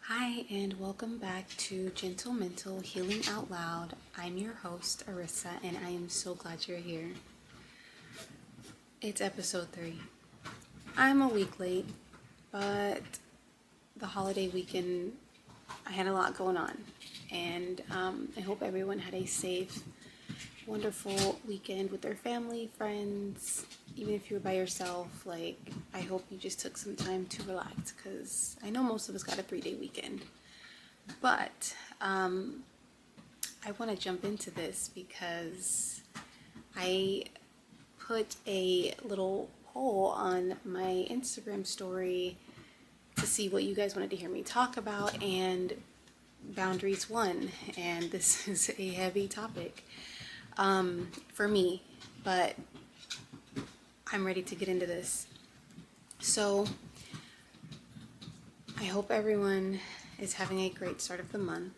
Hi, and welcome back to Gentle Mental Healing Out Loud. I'm your host, Arissa, and I am so glad you're here. It's episode 3. I'm a week late, but the holiday weekend, I had a lot going on, and I hope everyone had a safe, wonderful weekend with their family, friends. Even if you were by yourself, I hope you just took some time to relax, because I know most of us got a 3-day weekend. But I want to jump into this because I put a little poll on my Instagram story to see what you guys wanted to hear me talk about, and boundaries won. And this is a heavy topic for me, but I'm ready to get into this. So I hope everyone is having a great start of the month.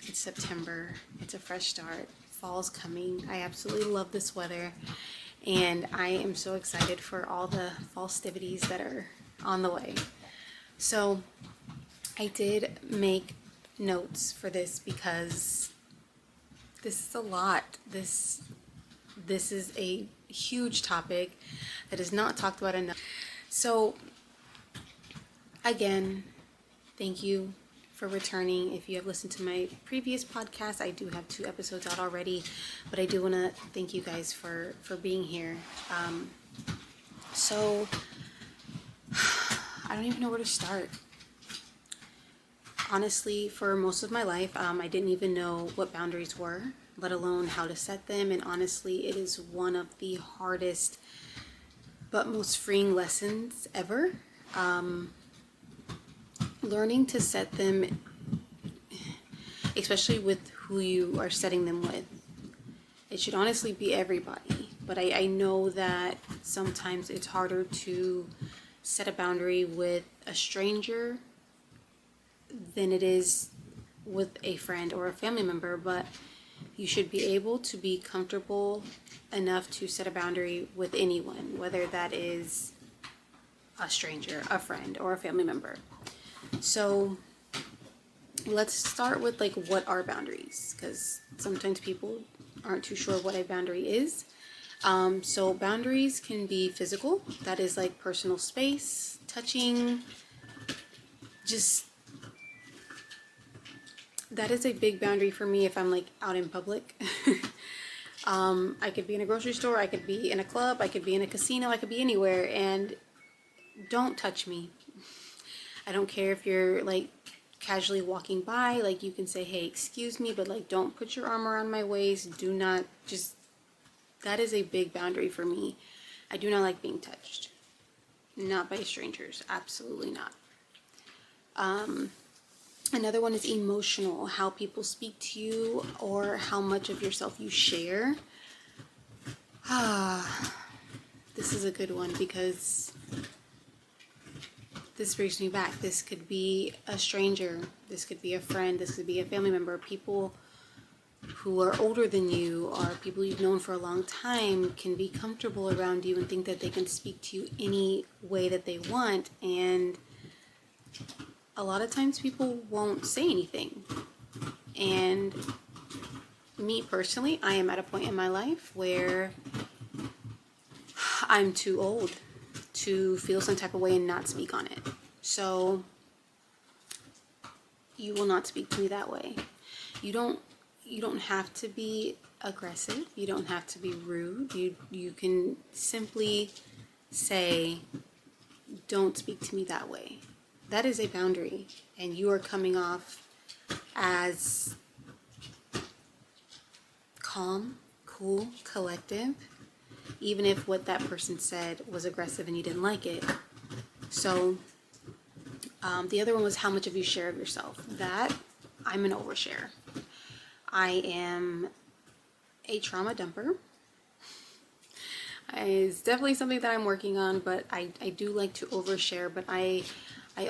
It's September. It's a fresh start. Fall's coming. I absolutely love this weather, and I am so excited for all the fall festivities that are on the way. So I did make notes for this because this is a lot. This is a huge topic that is not talked about enough. So again, thank you for returning. If you have listened to my previous podcast, I do have 2 episodes out already, but I do want to thank you guys for being here. So I don't even know where to start. Honestly, for most of my life, I didn't even know what boundaries were, let alone how to set them. And honestly, it is one of the hardest but most freeing lessons ever. Learning to set them, especially with who you are setting them with. It should honestly be everybody, but I know that sometimes it's harder to set a boundary with a stranger than it is with a friend or a family member, but you should be able to be comfortable enough to set a boundary with anyone, whether that is a stranger, a friend, or a family member. So let's start with what are boundaries, because sometimes people aren't too sure what a boundary is. So boundaries can be physical, that is like personal space, touching, just that is a big boundary for me if I'm out in public. I could be in a grocery store, I could be in a club, I could be in a casino, I could be anywhere, and don't touch me. I don't care if you're casually walking by, you can say, hey, excuse me, but don't put your arm around my waist. Do not that is a big boundary for me. I do not like being touched. Not by strangers, absolutely not. Another one is emotional, how people speak to you or how much of yourself you share. This is a good one because this brings me back. This could be a stranger, this could be a friend, this could be a family member, people who are older than you or people you've known for a long time can be comfortable around you and think that they can speak to you any way that they want, and a lot of times people won't say anything. And me personally, I am at a point in my life where I'm too old to feel some type of way and not speak on it. So you will not speak to me that way. You don't have to be aggressive. You don't have to be rude. You can simply say, don't speak to me that way. That is a boundary, and you are coming off as calm, cool, collective, even if what that person said was aggressive and you didn't like it. So the other one was how much of you share of yourself. That I'm an overshare. I am a trauma dumper. It's definitely something that I'm working on, but I do like to overshare, but I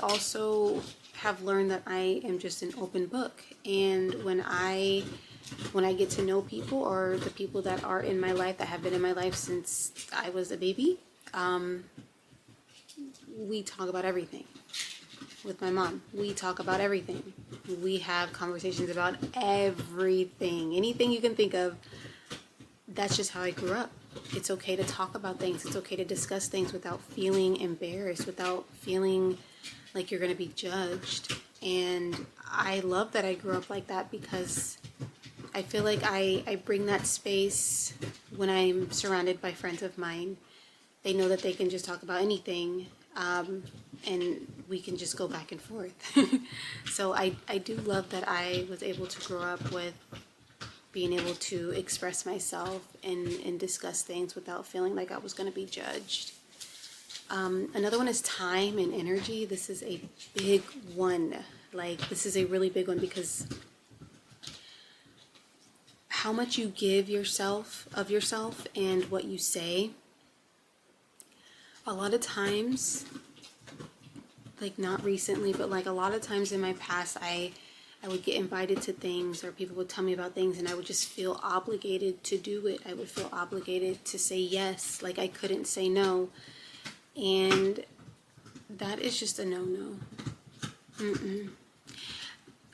also have learned that I am just an open book. And when I get to know people, or the people that are in my life, that have been in my life since I was a baby, we talk about everything. with my mom. We talk about everything. We have conversations about everything. Anything you can think of. That's just how I grew up. It's okay to talk about things. It's okay to discuss things without feeling embarrassed, without feeling like you're going to be judged. And I love that I grew up like that because I feel like I bring that space when I'm surrounded by friends of mine. They know that they can just talk about anything, and we can just go back and forth. So I do love that I was able to grow up with being able to express myself and discuss things without feeling like I was going to be judged. Another one is time and energy. This is a big one. Like, this is a really big one because how much you give yourself of yourself and what you say. A lot of times, like not recently, but like a lot of times in my past, I would get invited to things or people would tell me about things and I would just feel obligated to do it. I would feel obligated to say yes, like I couldn't say no. And that is just a no-no.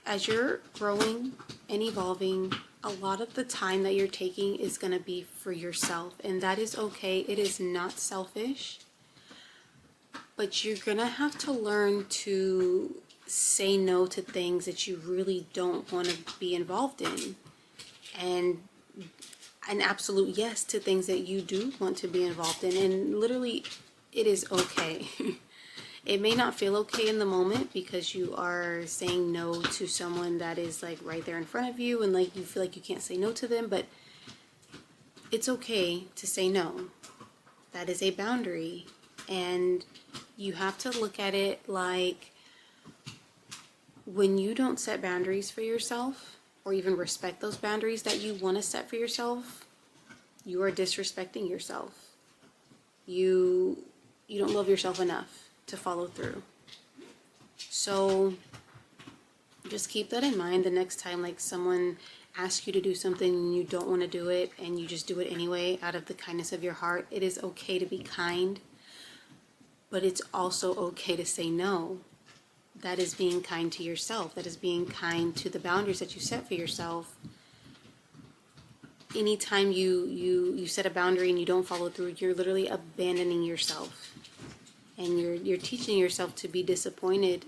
As you're growing and evolving, a lot of the time that you're taking is going to be for yourself. And that is okay. It is not selfish. But you're going to have to learn to say no to things that you really don't want to be involved in. And an absolute yes to things that you do want to be involved in. And literally, it is okay. It may not feel okay in the moment because you are saying no to someone that is like right there in front of you and like you feel like you can't say no to them, but it's okay to say no. That is a boundary. And you have to look at it like when you don't set boundaries for yourself or even respect those boundaries that you want to set for yourself, you are disrespecting yourself. You don't love yourself enough to follow through. So just keep that in mind the next time like someone asks you to do something and you don't want to do it and you just do it anyway out of the kindness of your heart. It is okay to be kind, but it's also okay to say no. That is being kind to yourself. That is being kind to the boundaries that you set for yourself. Anytime you set a boundary and you don't follow through, you're literally abandoning yourself. And you're teaching yourself to be disappointed.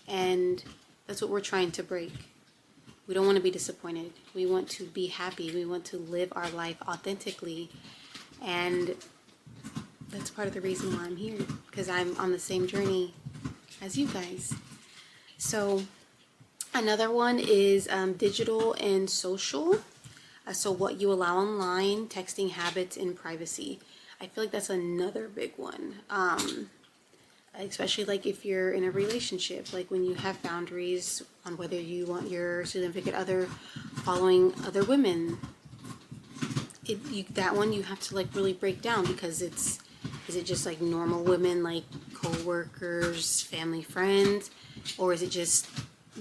And that's what we're trying to break. We don't want to be disappointed. We want to be happy. We want to live our life authentically. And that's part of the reason why I'm here. Because I'm on the same journey as you guys. So another one is digital and social. So what you allow online, texting habits, and privacy. I feel like that's another big one. Especially like if you're in a relationship, like when you have boundaries on whether you want your significant other following other women. That one you have to like really break down because is it just like normal women like co-workers, family, friends, or is it just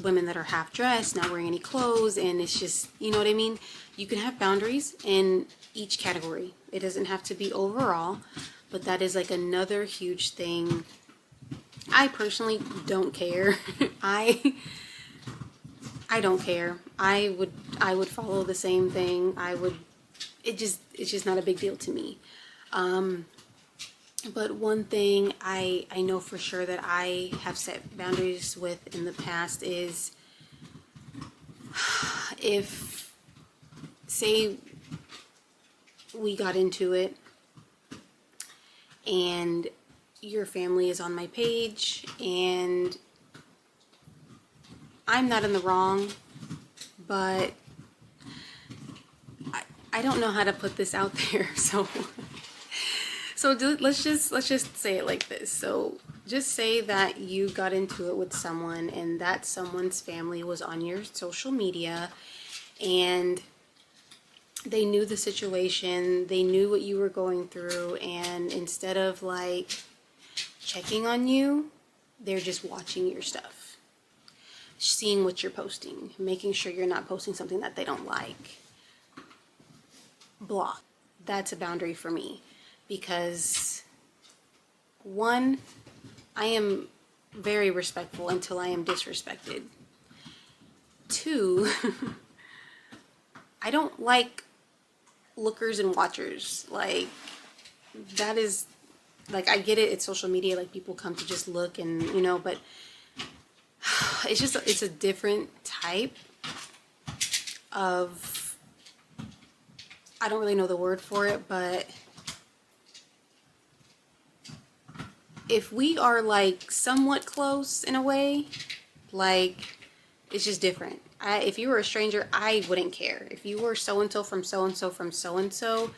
women that are half dressed, not wearing any clothes, and it's just, you know what I mean? You can have boundaries in each category. It doesn't have to be overall, but that is like another huge thing. I personally don't care. I don't care. I would follow the same thing. It's just not a big deal to me. But one thing I know for sure that I have set boundaries with in the past is if, say, we got into it and your family is on my page and I'm not in the wrong, but I don't know how to put this out there, so let's just say it like this. So just say that you got into it with someone and that someone's family was on your social media and they knew the situation, they knew what you were going through, and instead of like checking on you, they're just watching your stuff, seeing what you're posting, making sure you're not posting something that they don't like. Block. That's a boundary for me because one, I am very respectful until I am disrespected. 2, I don't like lookers and watchers. Like, that is, like, I get it, it's social media, like, people come to just look and, you know, but it's just, it's a different type of, I don't really know the word for it, but if we are, like, somewhat close in a way, like, it's just different. If you were a stranger, I wouldn't care. If you were so-and-so from so-and-so from so-and-so,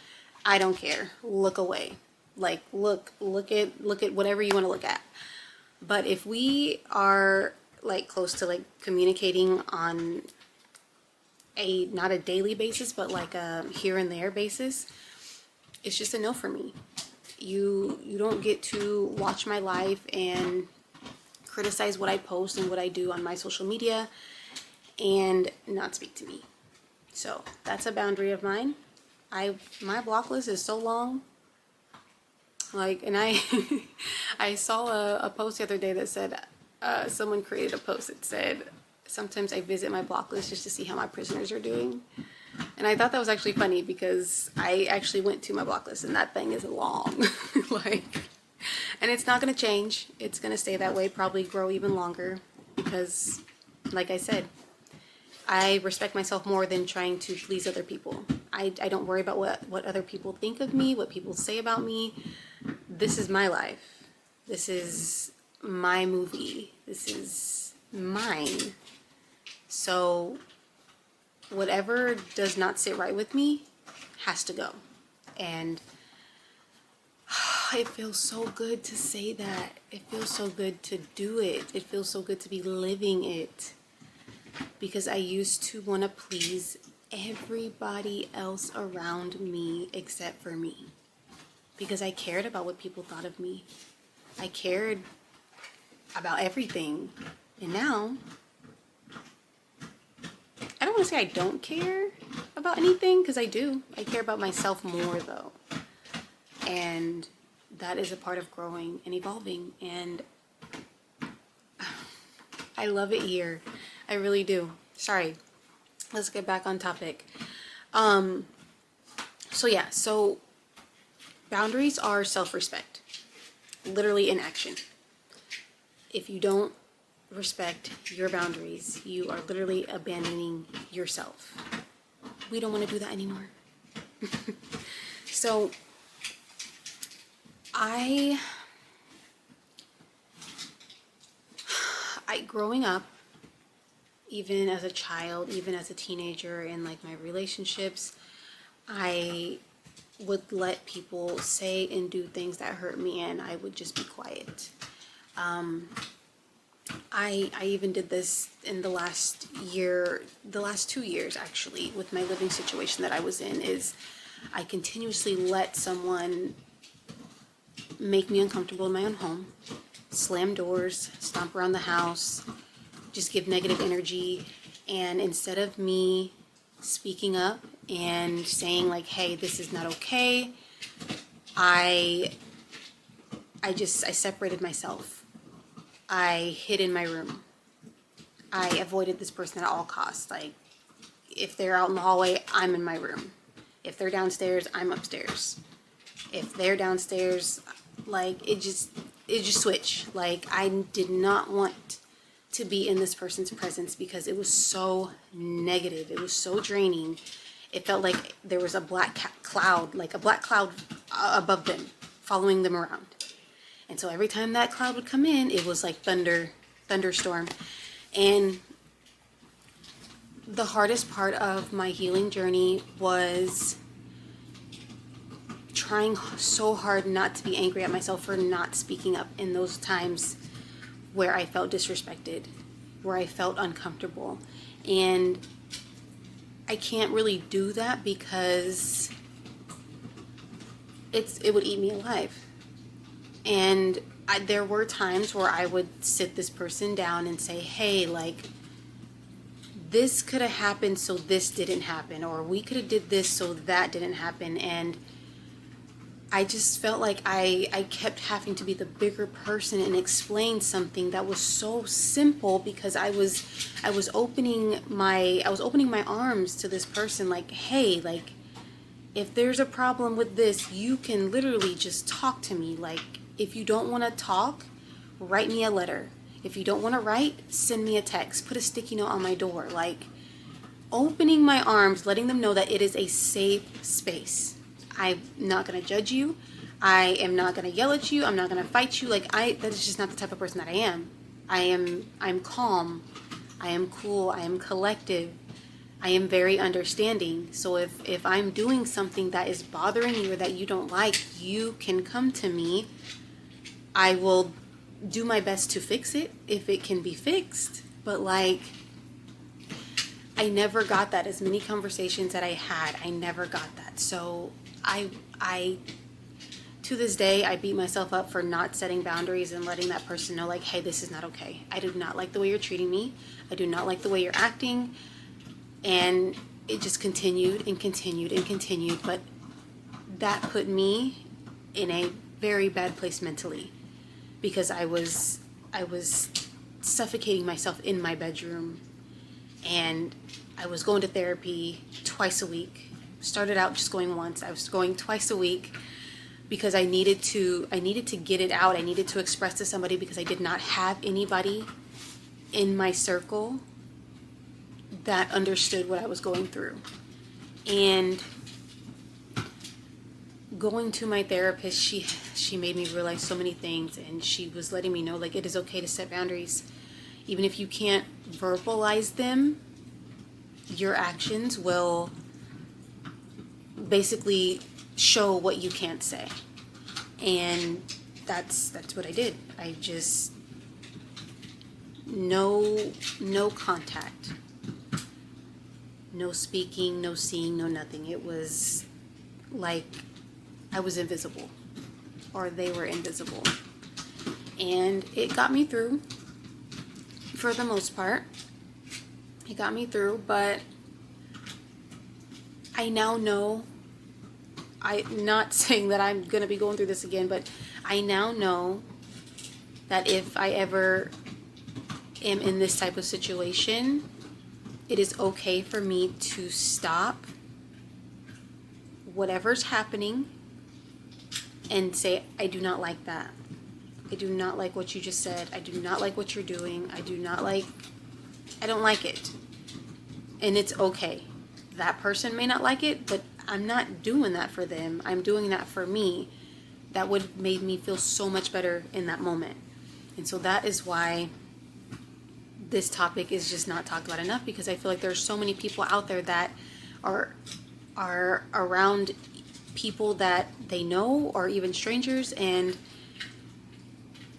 I don't care. Look away. Like, look at whatever you want to look at. But if we are, like, close to, like, communicating on a, not a daily basis, but like a here and there basis, it's just a no for me. You don't get to watch my life and criticize what I post and what I do on my social media and not speak to me. So that's a boundary of mine. My block list is so long. Like, and I saw a post the other day that said, someone created a post that said, sometimes I visit my block list just to see how my prisoners are doing. And I thought that was actually funny because I actually went to my block list and that thing is long. Like, and it's not going to change. It's going to stay that way, probably grow even longer because, like I said, I respect myself more than trying to please other people. I don't worry about what other people think of me, what people say about me. This is my life. This is my movie. This is mine. So whatever does not sit right with me has to go. And it feels so good to say that. It feels so good to do it. It feels so good to be living it. Because I used to want to please everybody else around me except for me. Because I cared about what people thought of me. I cared about everything. And now, I don't want to say I don't care about anything, because I do. I care about myself more, though. And that is a part of growing and evolving. And I love it here. I really do. Sorry. Let's get back on topic. So boundaries are self-respect. Literally in action. If you don't respect your boundaries, you are literally abandoning yourself. We don't want to do that anymore. So I growing up, even as a child, even as a teenager, in like my relationships, I would let people say and do things that hurt me, and I would just be quiet. I even did this in the last 2 years actually, with my living situation that I was in, is I continuously let someone make me uncomfortable in my own home, slam doors, stomp around the house, just give negative energy. And instead of me speaking up and saying like, hey, this is not okay, I separated myself. I hid in my room. I avoided this person at all costs. Like, if they're out in the hallway, I'm in my room. If they're downstairs, I'm upstairs. If they're downstairs, like, it just switched. Like, I did not want to be in this person's presence because it was so negative. It was so draining. It felt like there was a black cloud above them, following them around. And so every time that cloud would come in, it was like thunderstorm. And the hardest part of my healing journey was trying so hard not to be angry at myself for not speaking up in those times where I felt disrespected, where I felt uncomfortable. And I can't really do that because it would eat me alive. And there were times where I would sit this person down and say, hey, like, this could have happened so this didn't happen, or we could have did this so that didn't happen. And I just felt like I kept having to be the bigger person and explain something that was so simple, because I was opening my arms to this person, like, hey, like, if there's a problem with this, you can literally just talk to me. Like, if you don't want to talk, write me a letter. If you don't want to write, send me a text, put a sticky note on my door. Like, opening my arms, letting them know that it is a safe space. I'm not going to judge you. I am not going to yell at you. I'm not going to fight you. Like, that is just not the type of person that I am. I'm calm. I am cool. I am collective. I am very understanding. So if I'm doing something that is bothering you or that you don't like, you can come to me. I will do my best to fix it if it can be fixed. But like, I never got that. As many conversations that I had, I never got that. So I to this day, I beat myself up for not setting boundaries and letting that person know, like, hey, this is not okay. I do not like the way you're treating me. I do not like the way you're acting. And it just continued and continued and continued. But that put me in a very bad place mentally, because I was suffocating myself in my bedroom, and I was going to therapy twice a week. Started out just going once. I was going twice a week because I needed to get it out. I needed to express to somebody, because I did not have anybody in my circle that understood what I was going through. And going to my therapist, she made me realize so many things, and she was letting me know, like, it is okay to set boundaries. Even if you can't verbalize them, your actions will basically show what you can't say. And that's what I did. I just no contact. No speaking, no seeing, no nothing. It was like I was invisible, or they were invisible. And it got me through, for the most part. It got me through, but I now know, I'm not saying that I'm going to be going through this again, but I now know that if I ever am in this type of situation, it is okay for me to stop whatever's happening and say, I do not like that. I do not like what you just said. I do not like what you're doing. I don't like it. And it's okay. That person may not like it, but I'm not doing that for them. I'm doing that for me. That would make me feel so much better in that moment. And so that is why this topic is just not talked about enough, because I feel like there's so many people out there that are around people that they know, or even strangers, and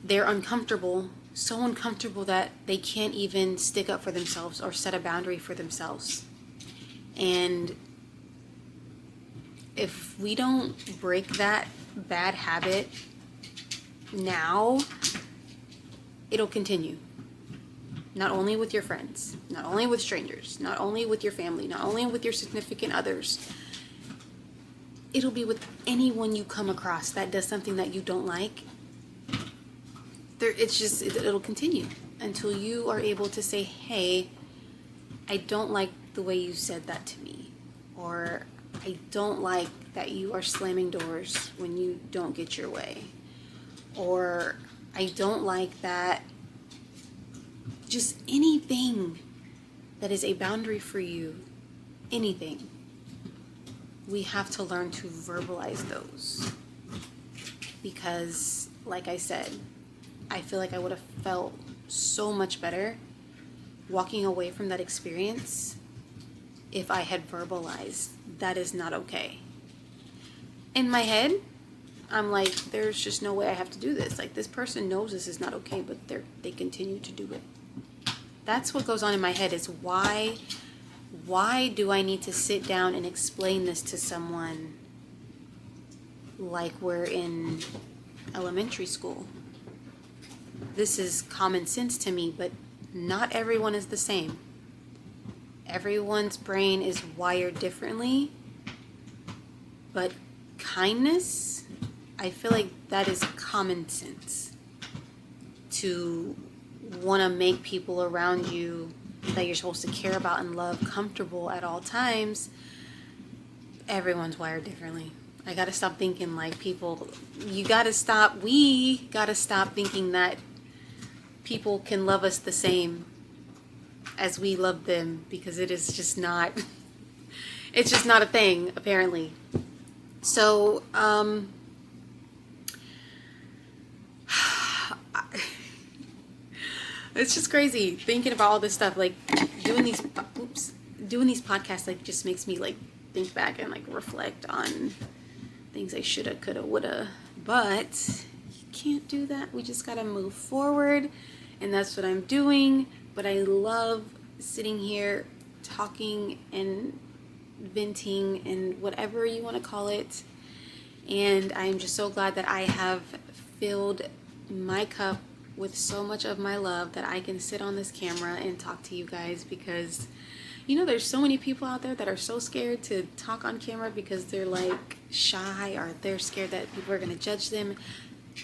they're uncomfortable, so uncomfortable that they can't even stick up for themselves or set a boundary for themselves. And if we don't break that bad habit now, it'll continue. Not only with your friends, not only with strangers, not only with your family, not only with your significant others. It'll be with anyone you come across that does something that you don't like. It'll continue until you are able to say, hey, I don't like the way you said that to me. Or I don't like that you are slamming doors when you don't get your way. Or I don't like that. Just anything that is a boundary for you, anything. We have to learn to verbalize those. Because, like I said, I feel like I would have felt so much better walking away from that experience if I had verbalized that is not okay. In my head, I'm like, there's just no way I have to do this. Like, this person knows this is not okay, but they continue to do it. That's what goes on in my head, is why do I need to sit down and explain this to someone like we're in elementary school? This is common sense to me, but not everyone is the same. Everyone's brain is wired differently, but kindness I feel like that is common sense to want to make people around you that you're supposed to care about and love comfortable at all times. Everyone's wired differently. I gotta stop thinking like people, we gotta stop thinking that people can love us the same as we love them, because it is just not, it's just not a thing, apparently. So, it's just crazy thinking about all this stuff, like doing these podcasts, like just makes me like think back and like reflect on things I shoulda, coulda, woulda, but you can't do that. We just gotta move forward, and that's what I'm doing. But I love sitting here talking and venting and whatever you want to call it, and I'm just so glad that I have filled my cup with so much of my love that I can sit on this camera and talk to you guys, because there's so many people out there that are so scared to talk on camera because they're like shy, or they're scared that people are going to judge them.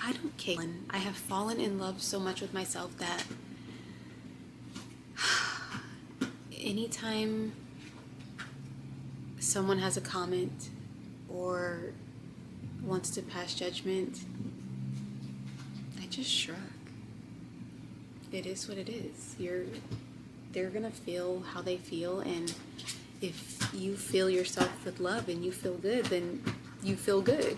I don't care. I have fallen in love so much with myself that anytime someone has a comment or wants to pass judgment, I just shrug. It is what it is. They're gonna feel how they feel, and if you fill yourself with love and you feel good, then you feel good.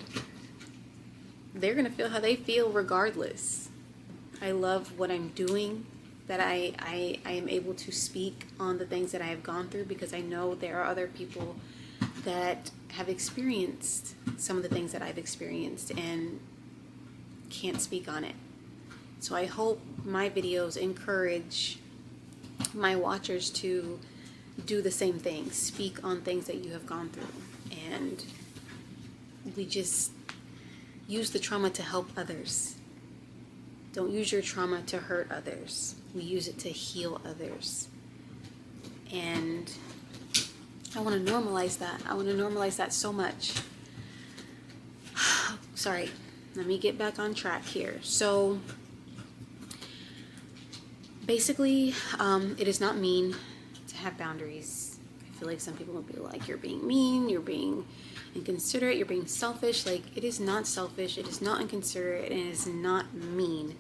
They're gonna feel how they feel regardless. I love what I'm doing, that I am able to speak on the things that I have gone through, because I know there are other people that have experienced some of the things that I've experienced and can't speak on it. So I hope my videos encourage my watchers to do the same thing, speak on things that you have gone through, and we just use the trauma to help others. Don't use your trauma to hurt others. We use it to heal others. And I want to normalize that. I want to normalize that so much. Sorry, let me get back on track here. So basically, it is not mean to have boundaries. I feel like some people will be like, you're being mean, you're being inconsiderate, you're being selfish. Like, it is not selfish, it is not inconsiderate, and it is not mean.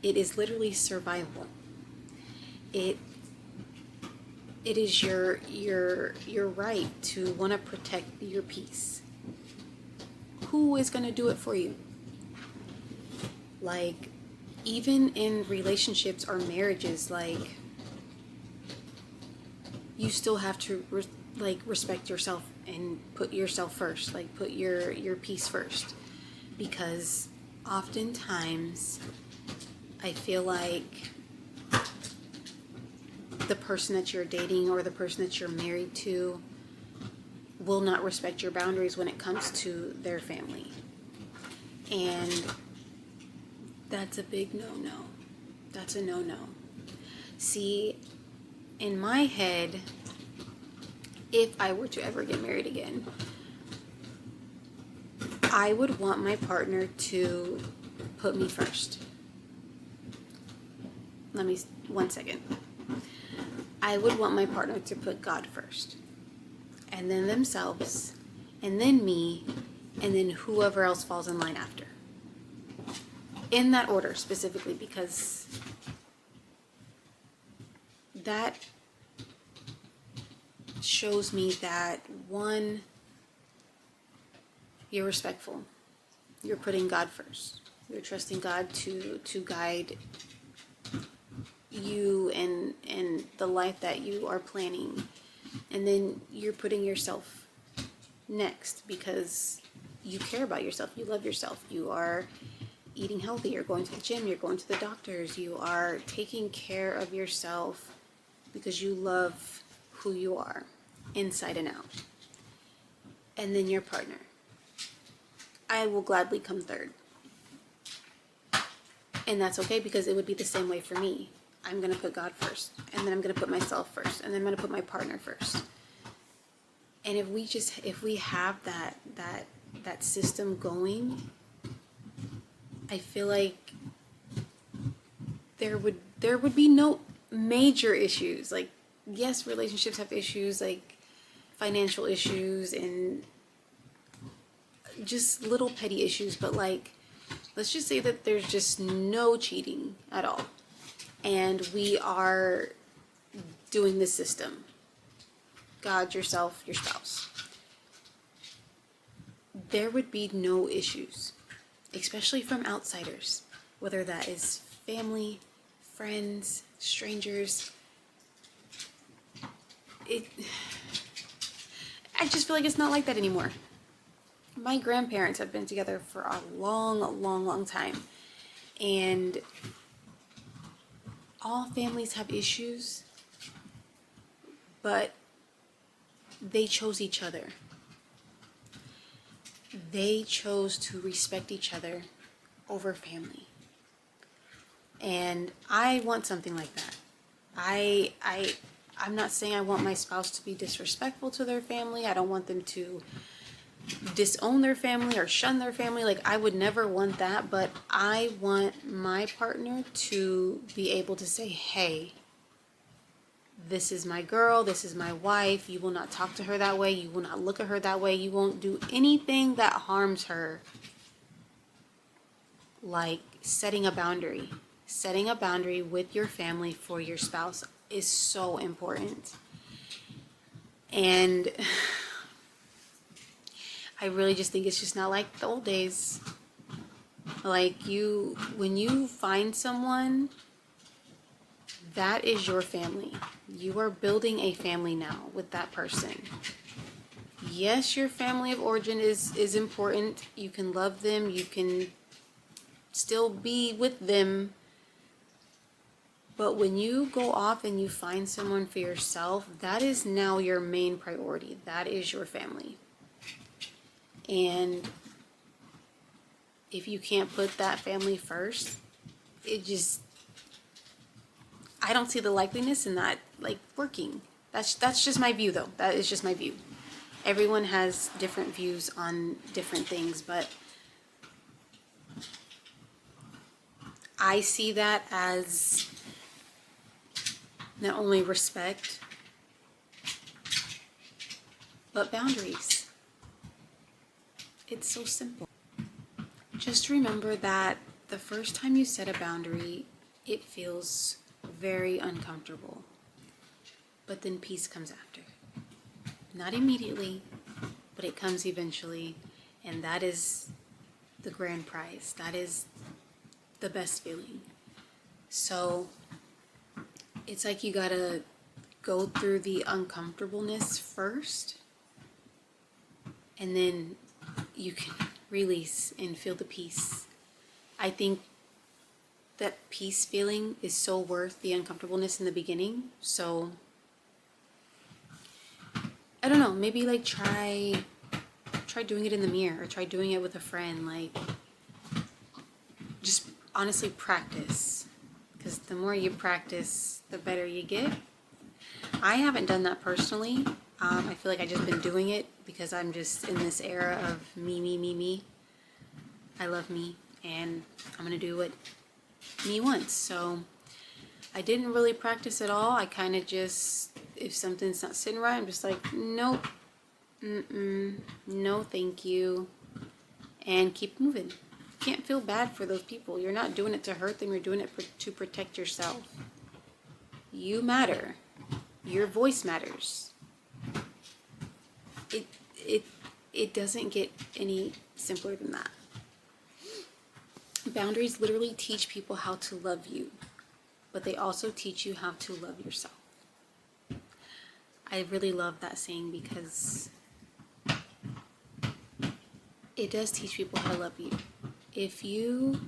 It is literally survival. It is your right to want to protect your peace. Who is going to do it for you? Like, even in relationships or marriages, like, you still have to respect yourself and put yourself first. Like, put your peace first, because oftentimes I feel like the person that you're dating or the person that you're married to will not respect your boundaries when it comes to their family. And that's a big no-no. That's a no-no. See, in my head, if I were to ever get married again, I would want my partner to put me first. One second. I would want my partner to put God first, and then themselves, and then me, and then whoever else falls in line after. In that order specifically, because that shows me that, one, you're respectful. You're putting God first. You're trusting God to guide you and the life that you are planning. And then you're putting yourself next, because you care about yourself. You love yourself. You are eating healthy. You're going to the gym. You're going to the doctors. You are taking care of yourself because you love who you are, inside and out. And then your partner. I will gladly come third. And that's okay, because it would be the same way for me. I'm going to put God first, and then I'm going to put myself first, and then I'm going to put my partner first. And if we have that system going, I feel like there would be no major issues. Like, yes, relationships have issues, like financial issues and just little petty issues, but like, let's just say that there's just no cheating at all. And we are doing the system. God, yourself, your spouse. There would be no issues, especially from outsiders, whether that is family, friends, strangers. I just feel like it's not like that anymore. My grandparents have been together for a long time, and all families have issues, but they chose each other. They chose to respect each other over family. And I want something like that. I'm not saying I want my spouse to be disrespectful to their family. I don't want them to disown their family or shun their family. Like, I would never want that, but I want my partner to be able to say, hey, this is my girl, this is my wife. You will not talk to her that way. You will not look at her that way. You won't do anything that harms her. Like setting a boundary. Setting a boundary with your family for your spouse is so important. And I really just think it's just not like the old days. Like, when you find someone, that is your family. You are building a family now with that person. Yes, your family of origin is important. You can love them. You can still be with them. But when you go off and you find someone for yourself, that is now your main priority. That is your family. And if you can't put that family first, I don't see the likeliness in that, like, working. That's just my view, though. That is just my view. Everyone has different views on different things, but I see that as not only respect, but boundaries. It's so simple. Just remember that the first time you set a boundary, it feels very uncomfortable. But then peace comes after. Not immediately, but it comes eventually. And that is the grand prize. That is the best feeling. So it's like you gotta go through the uncomfortableness first, and then you can release and feel the peace. I think that peace feeling is so worth the uncomfortableness in the beginning. So I don't know, maybe like try doing it in the mirror, or try doing it with a friend. Like, just honestly practice, because the more you practice, the better you get. I haven't done that personally. I feel like I've just been doing it because I'm just in this era of me. I love me, and I'm gonna do what me wants. So I didn't really practice at all. I kind of just, if something's not sitting right, I'm just like, nope, no thank you, and keep moving. You can't feel bad for those people. You're not doing it to hurt them. You're doing it to protect yourself. You matter. Your voice matters. It doesn't get any simpler than that. Boundaries literally teach people how to love you, but they also teach you how to love yourself. I really love that saying, because it does teach people how to love you. If you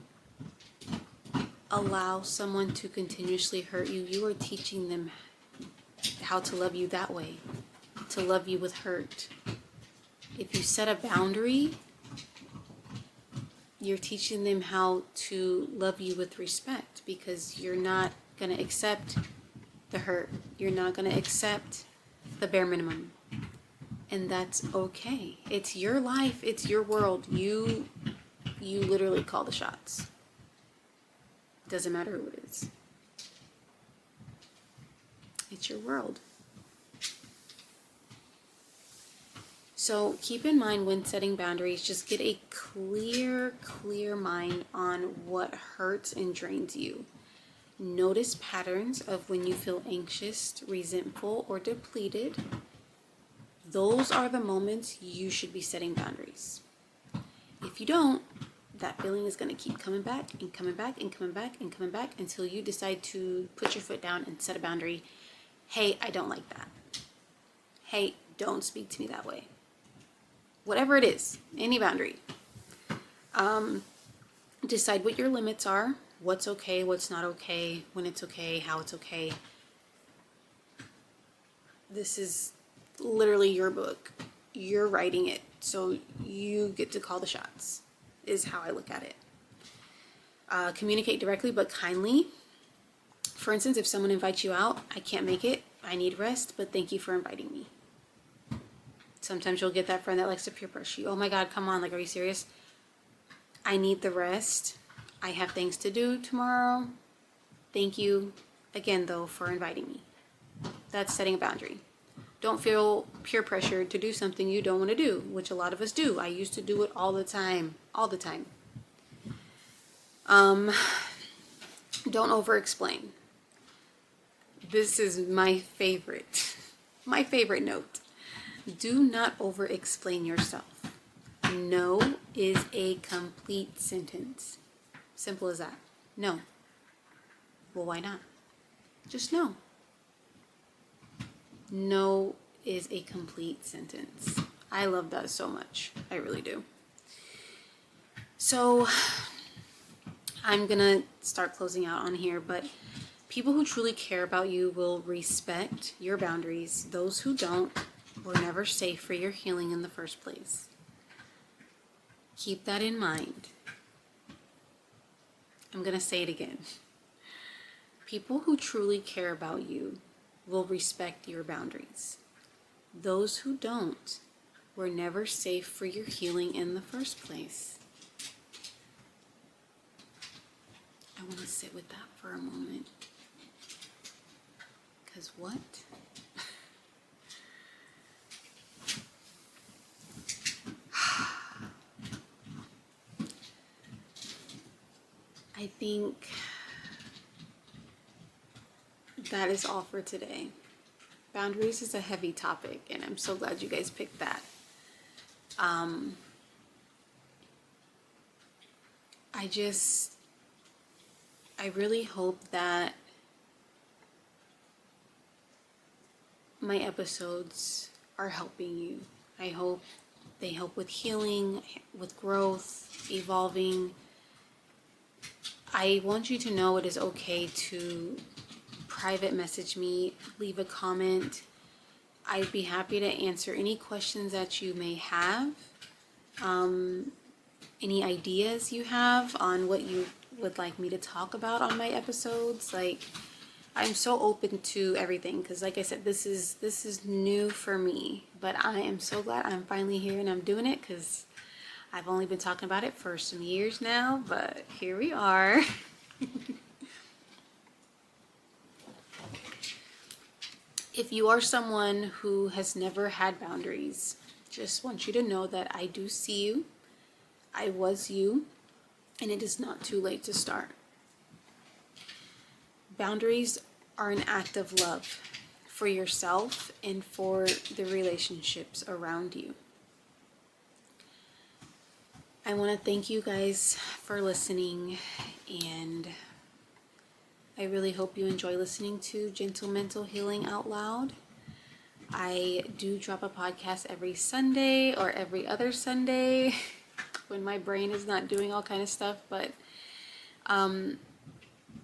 allow someone to continuously hurt you, you are teaching them how to love you that way, to love you with hurt. If you set a boundary, you're teaching them how to love you with respect, because you're not going to accept the hurt. You're not going to accept the bare minimum. And that's okay. It's your life. It's your world. You you literally call the shots. Doesn't matter who it is. It's your world. So keep in mind when setting boundaries, just get a clear mind on what hurts and drains you. Notice patterns of when you feel anxious, resentful, or depleted. Those are the moments you should be setting boundaries. If you don't, that feeling is going to keep coming back and coming back and coming back and coming back until you decide to put your foot down and set a boundary. Hey, I don't like that. Hey, don't speak to me that way. Whatever it is, any boundary. Decide what your limits are, what's okay, what's not okay, when it's okay, how it's okay. This is literally your book. You're writing it, so you get to call the shots, is how I look at it. Communicate directly but kindly. For instance, if someone invites you out, I can't make it, I need rest, but thank you for inviting me. Sometimes you'll get that friend that likes to peer pressure you. Oh my God, come on, like, are you serious? I need the rest. I have things to do tomorrow. Thank you again, though, for inviting me. That's setting a boundary. Don't feel peer pressured to do something you don't want to do, which a lot of us do. I used to do it all the time. Don't over-explain. This is my favorite note. Do not over-explain yourself. No is a complete sentence. Simple as that. No. Well, why not? Just no. No is a complete sentence. I love that so much. I really do. So I'm gonna start closing out on here, but people who truly care about you will respect your boundaries. Those who don't were never safe for your healing in the first place. Keep that in mind. I'm gonna say it again. People who truly care about you will respect your boundaries. Those who don't were never safe for your healing in the first place. I want to sit with that for a moment. Because what? I think that is all for today. Boundaries is a heavy topic, and I'm so glad you guys picked that. I really hope that my episodes are helping you. I hope they help with healing, with growth, evolving. I want you to know it is okay to private message me, leave a comment. I'd be happy to answer any questions that you may have, any ideas you have on what you would like me to talk about on my episodes. Like, I'm so open to everything because, like I said, this is new for me, but I am so glad I'm finally here and I'm doing it because I've only been talking about it for some years now, but here we are. If you are someone who has never had boundaries, just want you to know that I do see you. I was you, and it is not too late to start. Boundaries are an act of love for yourself and for the relationships around you. I want to thank you guys for listening, and I really hope you enjoy listening to Gentle Mental Healing Out Loud. I do drop a podcast every Sunday or every other Sunday when my brain is not doing all kind of stuff, but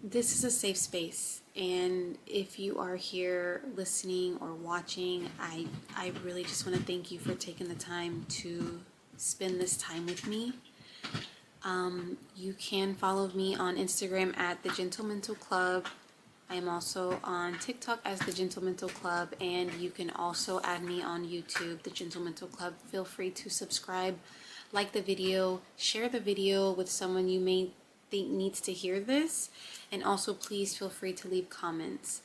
this is a safe space, and if you are here listening or watching, I really just want to thank you for taking the time to spend this time with me. You can follow me on Instagram at The Gentle Mental Club. I am also on TikTok as The Gentle Mental Club, and you can also add me on YouTube, The Gentle Mental Club. Feel free to subscribe, like the video, share the video with someone you may think needs to hear this, and also please feel free to leave comments.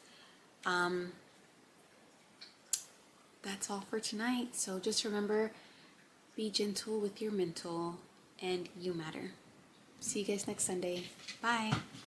That's all for tonight. So just remember, be gentle with your mental, and you matter. See you guys next Sunday. Bye.